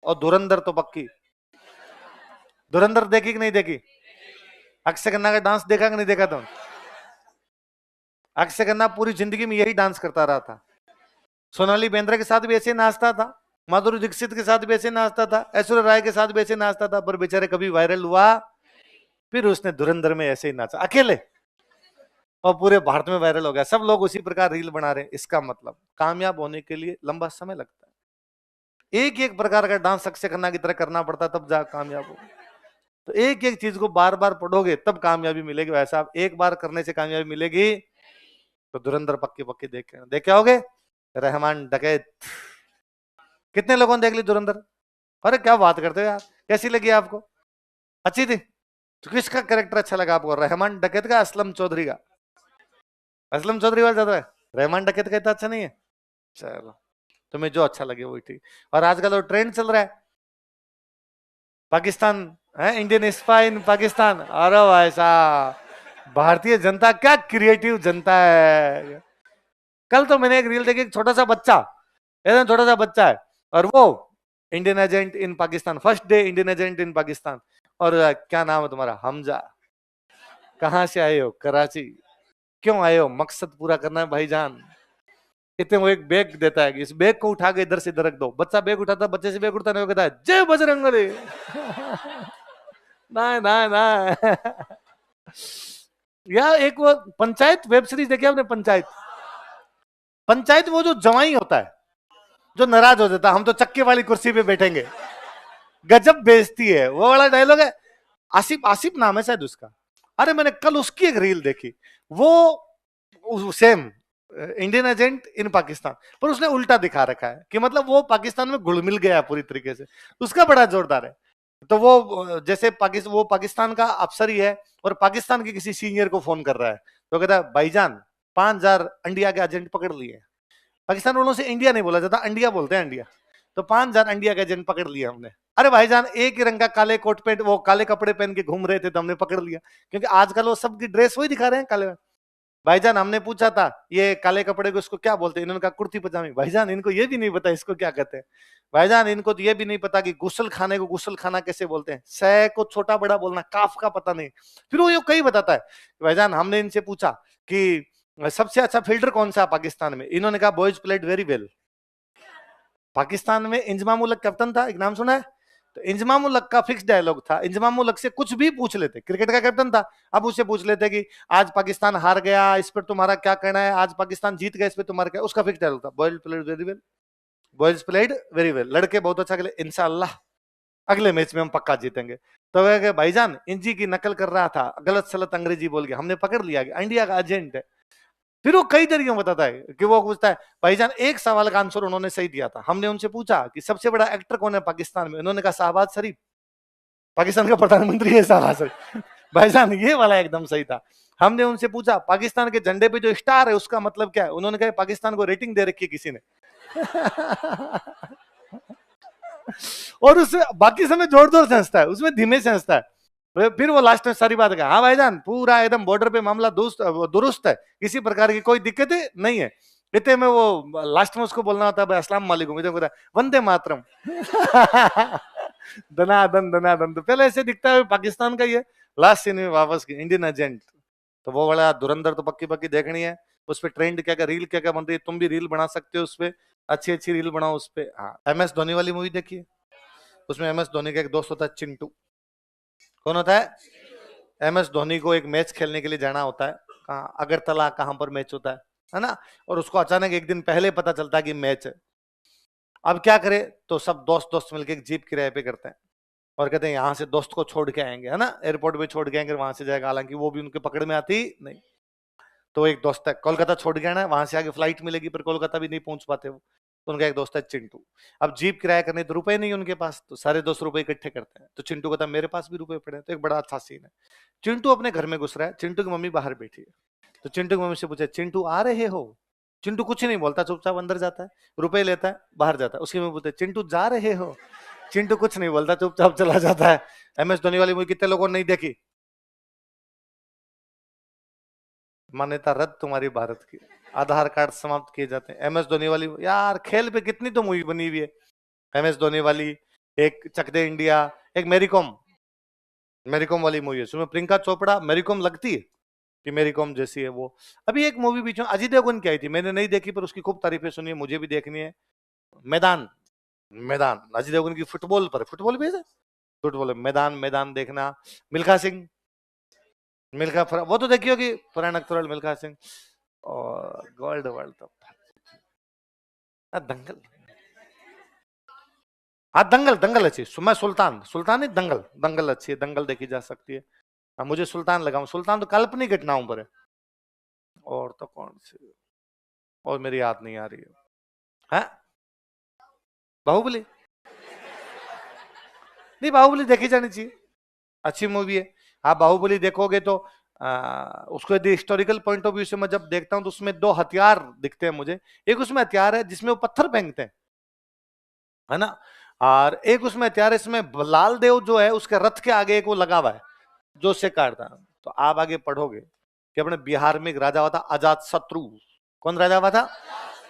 और धुरंधर तो पक्की। धुरंधर देखी कि नहीं देखी? अक्षय खन्ना का डांस देखा कि नहीं देखा तुम? अक्षय खन्ना पूरी जिंदगी में यही डांस करता रहा था। सोनाली बेंद्रे के साथ भी ऐसे नाचता था, माधुरी दीक्षित के साथ भी ऐसे नाचता था, ऐश्वर्या राय के साथ भी ऐसे नाचता था, पर बेचारे कभी वायरल हुआ। फिर उसने धुरंधर में ऐसे ही नाचा अकेले और पूरे भारत में वायरल हो गया। सब लोग उसी प्रकार रील बना रहे हैं। इसका मतलब कामयाब होने के लिए लंबा समय लगता है। एक एक प्रकार का डांस अक्षय खन्ना की तरह करना पड़ता है, तब जा कामयाब हो। तो एक एक चीज को बार बार पढ़ोगे तब कामयाबी मिलेगी। वैसा आप एक बार करने से कामयाबी मिलेगी? तो धुरंधर पक्की पक्की देखे होगे। रहमान डकैत, कितने लोगों ने देख ली धुरंधर? अरे क्या बात करते हो यार, कैसी लगी आपको? अच्छी थी? तो किसका कैरेक्टर अच्छा लगा आपको, रहमान डकैत का, असलम चौधरी का? असलम चौधरी वाला ज्यादा है, रहमान डकैत का इतना अच्छा नहीं है। चलो, तुम्हें जो अच्छा लगे वही ठीक। और आजकल वो ट्रेंड चल रहा है पाकिस्तान है, इंडियन स्पाई इन पाकिस्तान। अरे भाई साहब, भारतीय जनता क्या क्रिएटिव जनता है। कल तो मैंने एक रील देखी, एक छोटा सा बच्चा, एकदम छोटा सा बच्चा है, और वो Indian agent in Pakistan, first day Indian agent in Pakistan. और क्या नाम है तुम्हारा? हमजा। कहां से आए हो? कराची। क्यों आए हो? मकसद पूरा करना है भाईजान। इतने वो एक बैग देता है कि इस बैग को उठा के इधर से इधर रख दो। बच्चा बैग उठाता, बच्चे से बैग उठता नहीं, कहता है जय बजरंगबली। ना ना ना। या एक वो पंचायत वेब सीरीज देखी आपने? पंचायत, पंचायत वो जो जवाई होता है जो नाराज हो जाता है, हम तो चक्के वाली कुर्सी पे बैठेंगे। गजब बेइज्जती है, वो वाला डायलॉग है। आसिफ, आसिफ नाम है शायद उसका। अरे मैंने कल उसकी एक रील देखी, वो same Indian agent in Pakistan, पर उसने उल्टा दिखा रखा है कि मतलब वो पाकिस्तान में घुल मिल गया पूरी तरीके से। उसका बड़ा जोरदार है। तो वो जैसे वो पाकिस्तान का अफसर ही है और पाकिस्तान के किसी सीनियर को फोन कर रहा है, तो कहता है भाईजान 5,000 इंडिया के एजेंट पकड़ लिए। पाकिस्तान वालों से इंडिया नहीं बोला जाता, इंडिया बोलते हैं, इंडिया। तो 5,000 इंडिया के एजेंट पकड़ लिया हमने। अरे भाईजान एक ही रंग का काले कोट पेंट, वो काले कपड़े पहन के घूम रहे थे तो हमने पकड़ लिया, क्योंकि आजकल वो सबकी ड्रेस वही दिखा रहे हैं काले। भाईजान हमने पूछा था ये काले कपड़े को इसको क्या बोलते हैं, इन्होंने कहा कुर्ती पजामी। भाईजान इनको ये भी नहीं पता इसको क्या कहते हैं। भाईजान इनको तो ये भी नहीं पता कि गुसल खाने को गुसल खाना कैसे बोलते हैं, सै को छोटा बड़ा बोलना, काफ का पता नहीं। फिर वो ये कई बताता है। भाईजान हमने इनसे पूछा कि सबसे अच्छा फील्डर कौन सा पाकिस्तान में, इन्होंने कहा boys played very well. Pakistan में इंजमाम उल हक कैप्टन था, एक नाम सुना है? तो इंजमाम उल हक का फिक्स डायलॉग था, इंजमाम उल हक से कुछ भी पूछ लेते, क्रिकेट का कैप्टन था, अब उससे पूछ लेते कि आज पाकिस्तान हार गया, इस पर तुम्हारा क्या कहना है, आज पाकिस्तान जीत गया, इस पर तुम्हारा क्या? उसका फिक्स डायलॉग था, boys played very well, boys played very well, लड़के बहुत अच्छा खेले, इंशाल्लाह अगले मैच में हम पक्का जीतेंगे। तो वह भाईजान इंजी की नकल कर रहा था, गलत सलत अंग्रेजी बोल गया, हमने पकड़ लिया, इंडिया का एजेंट है। फिर वो कई तरीकों बताता है कि वो पूछता है भाईजान एक सवाल का आंसर उन्होंने सही दिया था, हमने उनसे पूछा कि सबसे बड़ा एक्टर कौन है पाकिस्तान में, उन्होंने कहा शहबाज शरीफ, पाकिस्तान का प्रधानमंत्री है शहबाज शरीफ। भाईजान ये वाला एकदम सही था। हमने उनसे पूछा पाकिस्तान के झंडे पे जो स्टार है उसका मतलब क्या है, उन्होंने कहा पाकिस्तान को रेटिंग दे रखी है किसी ने। और उससे बाकी समय जोर जोर से हंसता है, उसमें धीमे से हंसता है। फिर वो लास्ट में सारी बात कहा, हाँ भाईजान पूरा एकदम बॉर्डर पे मामला दुरुस्त है, किसी प्रकार की कोई दिक्कत नहीं है। इतने में वो लास्ट में उसको बोलना होता है भाई अस्सलाम वालेकुम, वंदे मातरम। दनादन दनादन, तो पहले ऐसे दिखता है पाकिस्तान का ये, लास्ट सीन में वापस इंडियन एजेंट। तो वो बड़ा धुरंधर तो पक्की पक्की देखनी है। उस पर ट्रेंड क्या क्या रील क्या क्या बन रही है, तुम भी रील बना सकते हो उस पर, अच्छी अच्छी रील बनाओ उस पर। हाँ, MS धोनी वाली मूवी देखिए, उसमें MS धोनी का एक दोस्त होता है चिंटू। कौन होता है? MS धोनी को एक मैच खेलने के लिए जाना होता है, कहाँ? अगरतला, कहां पर मैच होता है ना? और उसको अचानक एक दिन पहले पता चलता है कि मैच है। अब क्या करे, तो सब दोस्त दोस्त मिलकर एक जीप किराए पे करते हैं और कहते हैं यहाँ से दोस्त को छोड़ के आएंगे, है ना, एयरपोर्ट पे छोड़ के आएंगे, वहां से जाएगा, हालांकि वो भी उनके पकड़ में आती नहीं। तो एक दोस्त है कोलकाता छोड़ के आना है, वहां से आगे फ्लाइट मिलेगी, पर कोलकाता भी नहीं पहुंच पाते वो। तो उनका एक दोस्त है चिंटू। अब जीप किराया करने तो रुपए नहीं उनके पास, तो सारे दोस्त रुपए इकट्ठे करते हैं। तो चिंटू कहता है मेरे पास भी रुपए पड़े हैं। तो एक बड़ा अच्छा सीन है, चिंटू अपने घर में घुस रहा है, चिंटू की मम्मी बाहर बैठी है। तो चिंटू की मम्मी से पूछे चिंटू आ रहे हो? चिंटू कुछ नहीं बोलता, चुपचाप अंदर जाता है, रुपए लेता है, बाहर जाता है। उसकी मम्मी पूछते चिंटू जा रहे हो? चिंटू कुछ नहीं बोलता, चुपचाप चला जाता है। MS धोनी वाली मूवी कितने लोगों ने नहीं देखी? मान्यता रद्द तुम्हारी भारत की, आधार कार्ड समाप्त किए जाते हैं। MS धोनी वाली यार, खेल पे कितनी तो मूवी बनी हुई है, MS धोनी वाली, एक चक दे इंडिया, एक मेरी कॉम, मेरी कॉम वाली मूवी है, उसमें प्रियंका चोपड़ा मेरी कॉम लगती है कि मेरी कॉम जैसी है वो। अभी एक मूवी बीच में अजय देवगन की आई थी, मैंने नहीं देखी पर उसकी खूब तारीफें सुनी है, मुझे भी देखनी है। मैदान, मैदान अजय देवगन की फुटबॉल पर, फुटबॉल भी है, फुटबॉल मैदान, मैदान देखना। मिल्खा सिंह, वो तो देखी होगी, फरहान अख्तर, मिल्खा सिंह और गोल्ड वर्ल्ड तो दंगल। हाँ दंगल, दंगल अच्छी, मैं सुल्तान, सुल्तान नहीं दंगल, दंगल अच्छी है, दंगल देखी जा सकती है। हाँ, मुझे सुल्तान लगा, सुल्तान तो काल्पनिक घटनाओं पर है। और तो कौन सी, और मेरी याद नहीं आ रही है। बाहुबली, नहीं बाहुबली देखी जानी चाहिए, अच्छी मूवी है। आप बाहुबली देखोगे तो उसको यदि हिस्टोरिकल पॉइंट ऑफ व्यू से मैं जब देखता हूं तो उसमें दो हथियार दिखते हैं मुझे। एक उसमें हथियार है जिसमें वो पत्थर फेंकते हैं, है ना, और एक उसमें हथियार इसमें लाल देव जो है उसके रथ के आगे एक वो लगा हुआ है जो उससे काटता है। तो आप आगे पढ़ोगे कि अपने बिहार में एक राजा हुआ था अजात शत्रु। कौन राजा हुआ था?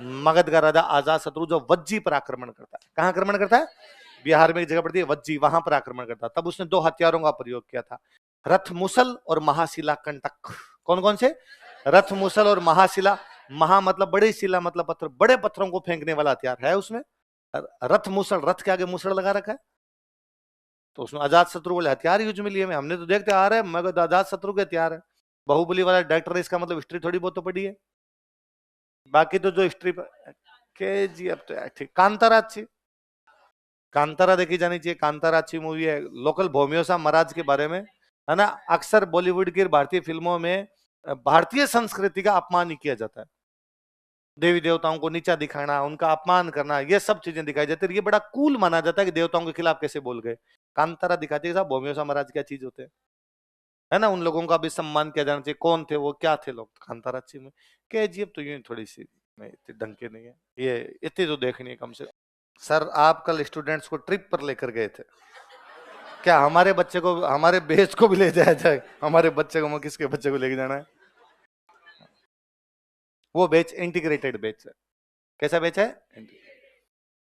मगध का राजा अजात शत्रु, जो वज्जी पर आक्रमण करता है। कहां आक्रमण करता है? बिहार में एक जगह पड़ती है वज्जी, वहां पर आक्रमण करता। तब उसने दो हथियारों का प्रयोग किया था, रथ मुसल और महाशिला कंटक। कौन कौन से? रथ मुसल और महाशिला। महा मतलब बड़ी, शिला मतलब पत्थर, बड़े पत्थरों को फेंकने वाला हथियार है उसमें। रथ मुसल, रथ के आगे मुसल लगा रखा है, तो उसमें अजात शत्रु वाले हथियार यूज में लिए। हमने तो देखते आ रहे हैं मगर अजात शत्रु के हथियार है। बाहुबली वाला डायरेक्टर है, इसका मतलब हिस्ट्री थोड़ी बहुत तो पड़ी है। बाकी तो जो हिस्ट्री के जी, अब तो ठीक। कांतारा अच्छी, कांतारा देखी जानी चाहिए, कांतारा अच्छी मूवी है, लोकल भौमियोसा महाराज के बारे में, है ना। अक्सर बॉलीवुड की भारतीय फिल्मों में भारतीय संस्कृति का अपमान ही किया जाता है, देवी देवताओं को नीचा दिखाना, उनका अपमान करना, ये सब चीजें दिखाई जाती है। ये बड़ा कूल माना जाता है कि देवताओं के खिलाफ कैसे बोल गए। कांतारा दिखाती है साहब भौमियोसा महाराज क्या चीज होते हैं, है ना, उन लोगों का भी सम्मान किया जाना चाहिए। कौन थे वो, क्या थे लोग, कांतारा अच्छी में। केजीएफ तो यूं थोड़ी सी नहीं, इतनी ढंग की नहीं है, ये इतनी तो देखनी है कम से कम। सर आप कल स्टूडेंट्स को ट्रिप पर लेकर गए थे, क्या हमारे बच्चे को, हमारे बेच को भी ले जाया जाए? हमारे बच्चे को, मैं किसके बच्चे को लेके जाना है? वो बेच इंटीग्रेटेड बेच है। कैसा बेच है?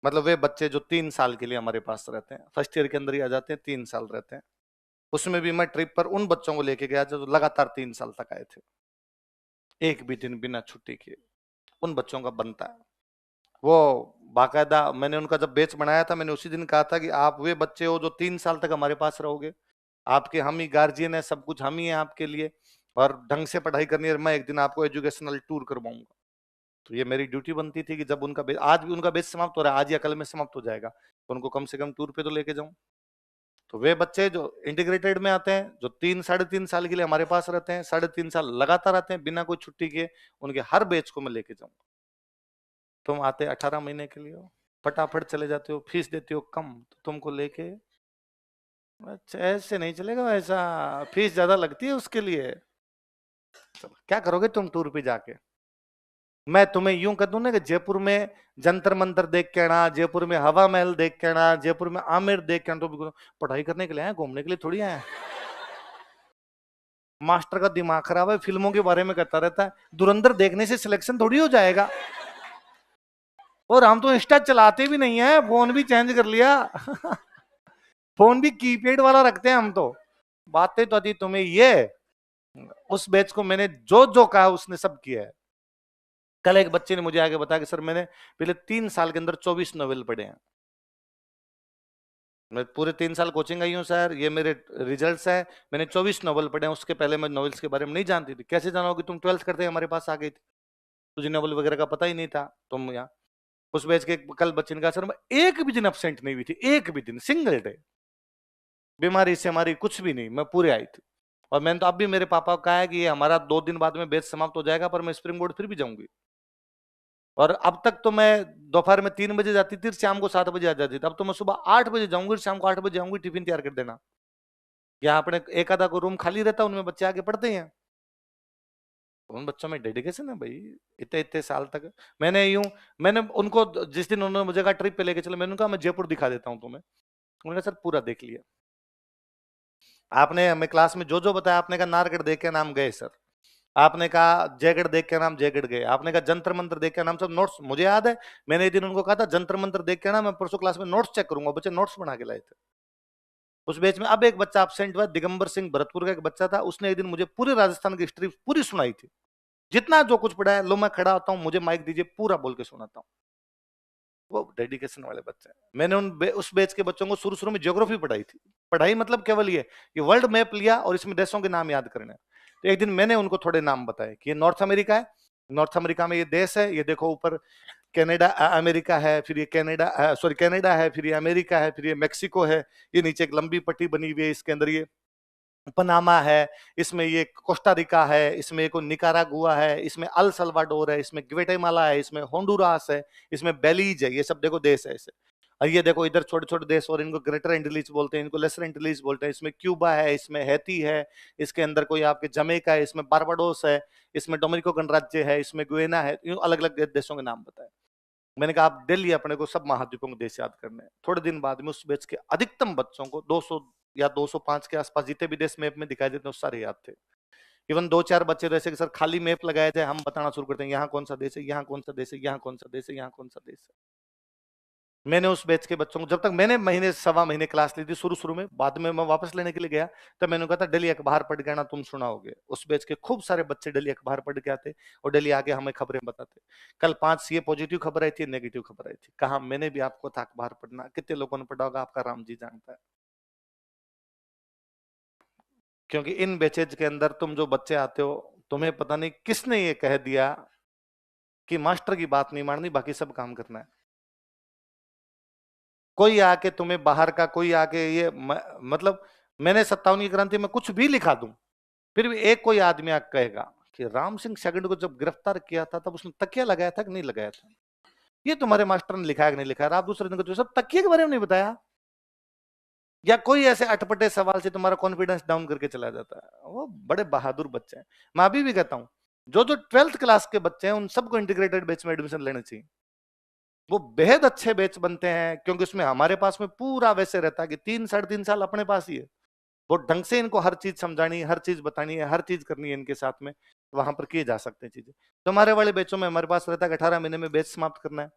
मतलब वे बच्चे जो 3 साल के लिए हमारे पास रहते हैं, फर्स्ट ईयर के अंदर ही आ जाते हैं, 3 साल रहते हैं। उसमें भी मैं ट्रिप पर उन बच्चों को लेके गया जो लगातार 3 साल तक आए थे, एक भी दिन बिना छुट्टी के। उन बच्चों का बनता है वो बाकायदा। मैंने उनका जब बैच बनाया था, मैंने उसी दिन कहा था कि आप वे बच्चे हो जो 3 साल तक हमारे पास रहोगे, आपके हम ही गार्जियन है, सब कुछ हम ही है आपके लिए, और ढंग से पढ़ाई करनी है। मैं एक दिन आपको एजुकेशनल टूर करवाऊंगा। तो ये मेरी ड्यूटी बनती थी कि जब उनका बैच, आज भी उनका बैच समाप्त हो रहा है, आज या कल में समाप्त हो जाएगा, तो उनको कम से कम टूर पे तो लेके जाऊं। तो वे बच्चे जो इंटीग्रेटेड में आते हैं, जो 3 साढ़े 3 साल के लिए हमारे पास रहते हैं, 3.5 साल लगातार आते हैं बिना कोई छुट्टी के, उनके हर बैच को मैं लेके जाऊंगा। तुम आते 18 महीने के लिए हो, फटाफट चले जाते हो, फीस देते हो कम, तो तुमको लेके, अच्छा ऐसे नहीं चलेगा, ऐसा फीस ज्यादा लगती है उसके लिए। चलो क्या करोगे तुम टूर पे जाके? मैं तुम्हें यूं कर दूं ना कि जयपुर में जंतर मंतर देख के आना, जयपुर में हवा महल देख के आना, जयपुर में आमेर देख के आना, तो भी पढ़ाई करने के लिए आए, घूमने के लिए थोड़ी आए। मास्टर का दिमाग खराब है, फिल्मों के बारे में करता रहता है। धुरंधर देखने से सिलेक्शन थोड़ी हो जाएगा। और हम तो इंस्टा चलाते भी नहीं है, फोन भी चेंज कर लिया। फोन भी कीपैड वाला रखते हैं हम तो। बातें तो आती तुम्हें ये, उस बैच को मैंने जो जो कहा उसने सब किया है। कल एक बच्चे ने मुझे आगे बताया कि सर मैंने पिछले 3 साल के अंदर 24 नॉवेल पढ़े हैं। मैं पूरे 3 साल कोचिंग आई हूँ सर, ये मेरे रिजल्ट्स हैं, मैंने 24 नॉवल पढ़े हैं। उसके पहले मैं नॉवेल्स के बारे में नहीं जानती थी। कैसे जानोगे? तुम 12th करते हमारे पास आ गई थी, तुझे नॉवल वगैरह का पता ही नहीं था। तुम यहाँ उस बैच के कल बच्चे ने कहा सर मैं एक भी दिन अपसेंट नहीं हुई थी, एक भी दिन, सिंगल डे, बीमारी से हमारी कुछ भी नहीं, मैं पूरे आई थी। और मैंने तो अब भी मेरे पापा को कहा है कि ये हमारा 2 दिन बाद में बैच समाप्त हो जाएगा, पर मैं स्प्रिंग बोर्ड फिर भी जाऊंगी। और अब तक तो मैं दोपहर में 3 बजे जाती थी, शाम को 7 बजे आ जाती थी। अब तो मैं सुबह 8 बजे जाऊंगी, शाम को 8 बजे आऊंगी, टिफिन तैयार कर देना। यहाँ अपने एक आधा को रूम खाली रहता है, उनमें बच्चे आके पढ़ते हैं। उन बच्चों में डेडिकेशन है भाई, इतने इतने साल तक। मैंने उनको जिस दिन उन्होंने मुझे कहा ट्रिप पे लेके चलो, मैंने कहा मैं जयपुर दिखा देता हूँ तुम्हें। उन्होंने सर पूरा देख लिया। आपने हमें क्लास में जो जो बताया, आपने कहा नारगढ़ देख के नाम गए सर। आपने कहा जयगढ़ देख के नाम जयगढ़ गए, आपने कहा जंतर मंत्र देख के नाम सब नोट्स। मुझे याद है मैंने एक दिन उनको कहा था जंतर मंत्र देख के ना मैं परसों क्लास में नोट्स चेक करूंगा, बच्चे नोट्स बना के लाए थे उस बैच में। अब एक बच्चा एब्सेंट हुआ, दिगंबर सिंह भरतपुर का एक बच्चा था, उसने एक दिन मुझे पूरे राजस्थान की हिस्ट्री पूरी सुनाई थी, जितना जो कुछ पढ़ा है। लो मैं खड़ा होता हूँ, मुझे माइक दीजिए, पूरा बोल के सुनाता हूँ। वो डेडिकेशन वाले बच्चे हैं। मैंने उस बैच के बच्चों को शुरू शुरू में ज्योग्राफी पढ़ाई थी। पढ़ाई मतलब केवल ये कि वर्ल्ड मैप लिया और इसमें देशों के नाम याद करने। तो एक दिन मैंने उनको थोड़े नाम बताए कि ये नॉर्थ अमेरिका है, नॉर्थ अमेरिका में ये देश है, ये देखो ऊपर कनाडा अमेरिका है, फिर ये कनाडा सॉरी कनाडा है, फिर ये अमेरिका है, फिर ये मेक्सिको है, ये नीचे एक लंबी पट्टी बनी हुई है, इसके अंदर ये पनामा है, इसमें ये कोस्टा रिका है, इसमें एक निकारागुआ है, इसमें अल सल्वाडोर है, इसमें ग्वेटेमाला है, इसमें होंडुरास है, इसमें बेलीज है। ये सब देखो देश है ऐसे। और ये देखो इधर छोटे छोटे देश, और इनको ग्रेटर एंटिलीज बोलते हैं, इनको लेसर एंटिलीज बोलते हैं। इसमें क्यूबा है, इसमें हैती है, इसके अंदर कोई आपके जमैका है, इसमें बारबाडोस है, इसमें डोमिनिको गणराज्य है, इसमें गुएना है। अलग अलग देशों के नाम बताए। मैंने कहा आप डेली अपने को सब महाद्वीपों के देश याद करने हैं। थोड़े दिन बाद में उस बैच के अधिकतम बच्चों को 200 या 205 के आसपास जितने भी देश मैप में दिखाई देते हैं सारे याद थे। इवन 2-4 बच्चे जैसे कि सर खाली मैप लगाए थे, हम बताना शुरू करते हैं यहाँ कौन सा देश है, यहाँ कौन सा देश है, यहाँ कौन सा देश है, यहाँ कौन सा देश है। मैंने उस बैच के बच्चों को, जब तक मैंने महीने सवा महीने क्लास ली थी शुरू शुरू में, बाद में मैं वापस लेने के लिए गया, तब मैंने कहा था डेली अखबार पढ़ के आना, तुम सुनाओगे। उस बैच के खूब सारे बच्चे डेली अखबार पढ़ के आते और डेली आके हमें खबरें बताते। कल 5 सीए पॉजिटिव खबर आई थी, नेगेटिव खबर आई थी। कहा मैंने भी आपको था अखबार पढ़ना, कितने लोगों ने पढ़ा होगा आपका राम जी जानता है। क्योंकि इन बैचेज के अंदर तुम जो बच्चे आते हो, तुम्हें पता नहीं किसने ये कह दिया कि मास्टर की बात नहीं माननी, बाकी सब काम करना है। कोई आके तुम्हें बाहर का कोई आके ये मतलब मैंने 57 की क्रांति में कुछ भी लिखा दूं, फिर भी एक कोई आदमी आके कहेगा कि राम सिंह सेकंड को जब गिरफ्तार किया था तब उसने तकिया लगाया था कि नहीं लगाया था, ये तुम्हारे मास्टर ने लिखा है कि नहीं लिखा है। आप दूसरे दिन को सब तकिए के बारे में नहीं बताया, या कोई ऐसे अटपटे सवाल से तुम्हारा कॉन्फिडेंस डाउन करके चला जाता है। वो बड़े बहादुर बच्चे हैं। मैं अभी भी कहता हूं जो जो 12th क्लास के बच्चे हैं उन सबको इंटीग्रेटेड बैच में एडमिशन लेना चाहिए। वो बेहद अच्छे बैच बनते हैं, क्योंकि उसमें हमारे पास में पूरा वैसे रहता है कि 3-3.5 साल अपने पास ही है। वो ढंग से इनको हर चीज समझानी है, हर चीज बतानी है, हर चीज करनी है इनके साथ में, वहां पर किए जा सकते हैं चीजें। तो हमारे वाले बैचों में हमारे पास रहता है 18 महीने में बैच समाप्त करना है,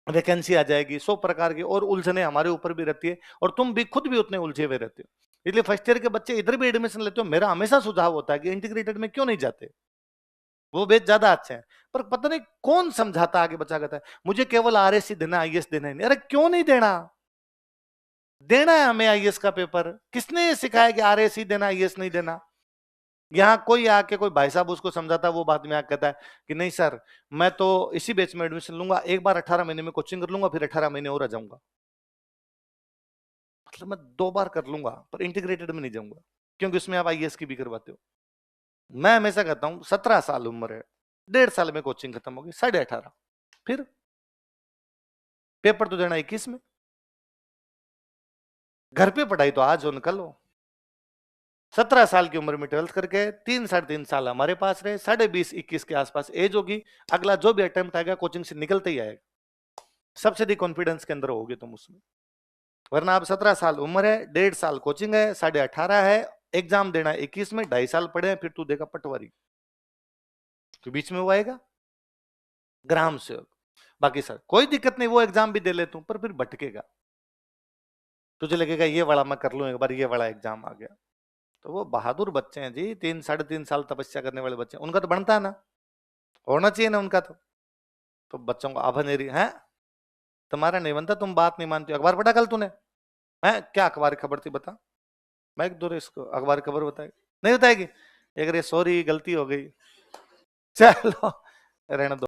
वैकेंसी आ जाएगी 100 प्रकार की, और उलझने हमारे ऊपर भी रहती है, और तुम भी खुद भी उतने उलझे हुए रहते हो। इसलिए फर्स्ट ईयर के बच्चे इधर भी एडमिशन लेते हो, मेरा हमेशा सुझाव होता है कि इंटीग्रेटेड में क्यों नहीं जाते, वो बेच ज्यादा अच्छे हैं। पर पता नहीं कौन समझाता आगे बच्चा कहता है मुझे केवल आरएससी देना, आईएएस देना ही नहीं। अरे क्यों नहीं देना, देना है हमें आईएएस का पेपर। किसने ये सिखाया कि आरएससी देना, आईएएस नहीं देना। यहाँ कोई आके कोई भाई साहब उसको समझाता, वो बाद में आके कहता है कि नहीं सर मैं तो इसी बैच में एडमिशन लूंगा, एक बार 18 महीने में कोचिंग कर लूंगा, फिर 18 महीने और आ जाऊंगा। मतलब मैं 2 बार कर लूंगा पर इंटीग्रेटेड में नहीं जाऊंगा, क्योंकि उसमें आप आईएएस की भी करवाते हो। मैं हमेशा कहता हूं 17 साल उम्र है, 1.5 साल में कोचिंग खत्म होगी, 18.5 फिर पेपर तो देना 21 में। घर पे पढ़ाई तो आज हो निकल हो। 17 साल की उम्र में 12th करके 3-3.5 साल हमारे पास रहे, 20.5-21 के आसपास एज होगी। अगला जो भी अटेम्प्ट आएगा कोचिंग से निकलते ही आएगा, सबसे अधिक कॉन्फिडेंस के अंदर होगे तुम उसमें। वरना आप 17 साल उम्र है, 1.5 साल कोचिंग है, 18.5 है, एग्जाम देना 21 में, 2.5 साल पढ़े हैं, फिर तू देगा पटवारी, तो बीच में वो आएगा ग्राम सेवक। बाकी सर कोई दिक्कत नहीं, वो एग्जाम भी दे ले तू, पर फिर भटकेगा, तुझे लगेगा ये वाला मैं कर लूं एक बार, ये वाला एग्जाम आ गया। तो वो बहादुर बच्चे हैं जी, 3-3.5 साल तपस्या करने वाले बच्चे, उनका तो बनता है ना, होना चाहिए ना उनका। तो बच्चों को अभनेरी है, तुम्हारा नहीं बनता, तुम बात नहीं मानती। अखबार पढ़ा कल तूने है क्या, अखबार की खबर थी बता, मैं एक दो इसको अखबार की खबर बताएगी, नहीं बताएगी, अगर ये सॉरी गलती हो गई, चलो रहने दो।